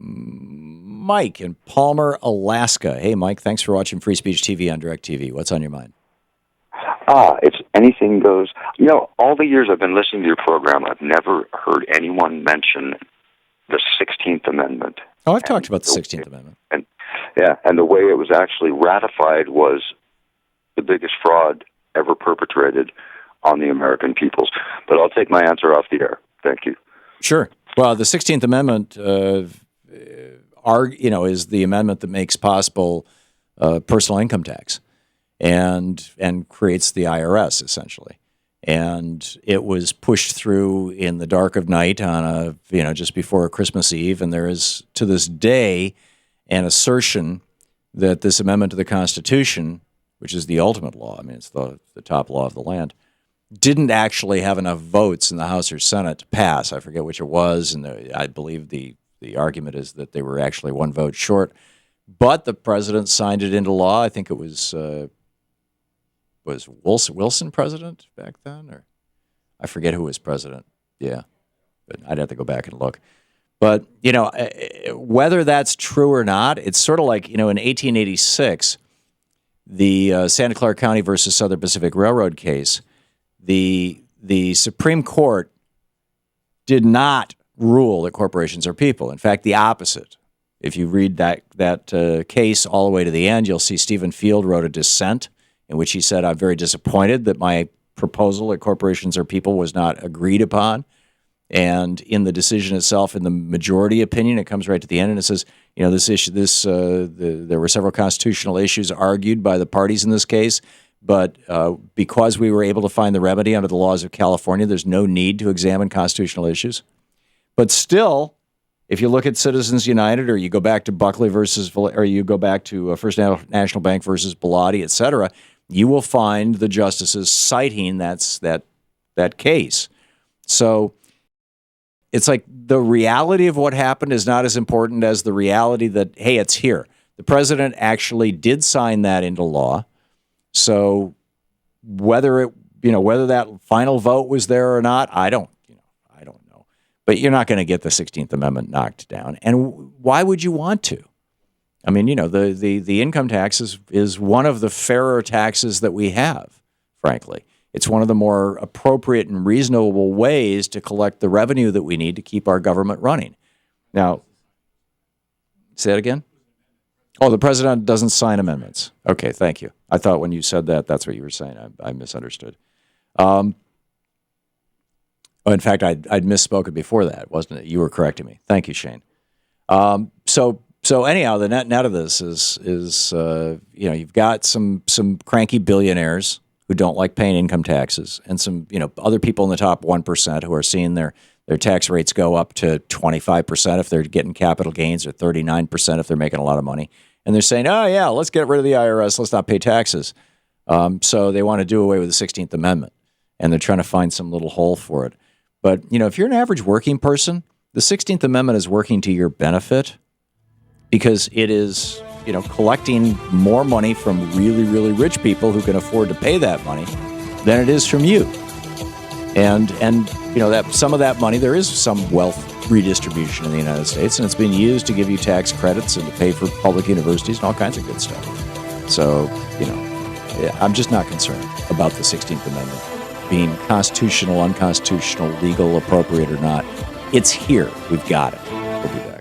Mike in Palmer, Alaska. Hey, Mike, thanks for watching Free Speech TV on DirecTV. What's on your mind? It's anything goes. All the years I've been listening to your program, I've never heard anyone mention the 16th Amendment. Oh, I've talked about the 16th Amendment. And the way it was actually ratified was the biggest fraud ever perpetrated on the American peoples. But I'll take my answer off the air. Thank you. Sure. Well, the 16th Amendment, is the amendment that makes possible personal income tax and creates the IRS, essentially. And it was pushed through in the dark of night on just before Christmas Eve. And there is, to this day, an assertion that this amendment to the Constitution, which is the ultimate law, I mean, it's the top law of the land, didn't actually have enough votes in the House or Senate to pass. I forget which it was, and I believe the argument is that they were actually one vote short. But the president signed it into law. I think it was Wilson president back then? Or I forget who was president. Yeah, but I'd have to go back and look. But, whether that's true or not, it's sort of like, in 1886, the Santa Clara County versus Southern Pacific Railroad case, the Supreme Court did not rule that corporations are people. In fact, the opposite. If you read that case all the way to the end, you'll see Stephen Field wrote a dissent in which he said, "I'm very disappointed that my proposal that corporations are people was not agreed upon." And in the decision itself, in the majority opinion, it comes right to the end and it says, there were several constitutional issues argued by the parties in this case, but because we were able to find the remedy under the laws of California, there's no need to examine constitutional issues. But still, if you look at Citizens United, or you go back to Buckley or you go back to First National Bank versus Bilotti, et cetera, you will find the justices citing that case. So it's like the reality of what happened is not as important as the reality that, hey, it's here. The president actually did sign that into law. So whether that final vote was there or not, I don't know. But you're not going to get the 16th Amendment knocked down. And why would you want to? I mean, the income tax is one of the fairer taxes that we have, frankly. It's one of the more appropriate and reasonable ways to collect the revenue that we need to keep our government running. Now, say it again? Oh, the president doesn't sign amendments. Okay, thank you. I thought when you said that, that's what you were saying. I misunderstood. In fact, I'd misspoken before that, wasn't it? You were correcting me. Thank you, Shane. So anyhow, the net of this is you've got some cranky billionaires who don't like paying income taxes, and some other people in the top 1% who are seeing their tax rates go up to 25% if they're getting capital gains, or 39% if they're making a lot of money. And they're saying, oh yeah, let's get rid of the IRS, let's not pay taxes. So they want to do away with the 16th Amendment, and they're trying to find some little hole for it. But if you're an average working person, the 16th Amendment is working to your benefit, because it is collecting more money from really, really rich people who can afford to pay that money than it is from you. And that some of that money, there is some wealth redistribution in the United States, and it's being used to give you tax credits and to pay for public universities and all kinds of good stuff. So, I'm just not concerned about the 16th Amendment being constitutional, unconstitutional, legal, appropriate or not. It's here. We've got it. We'll be back.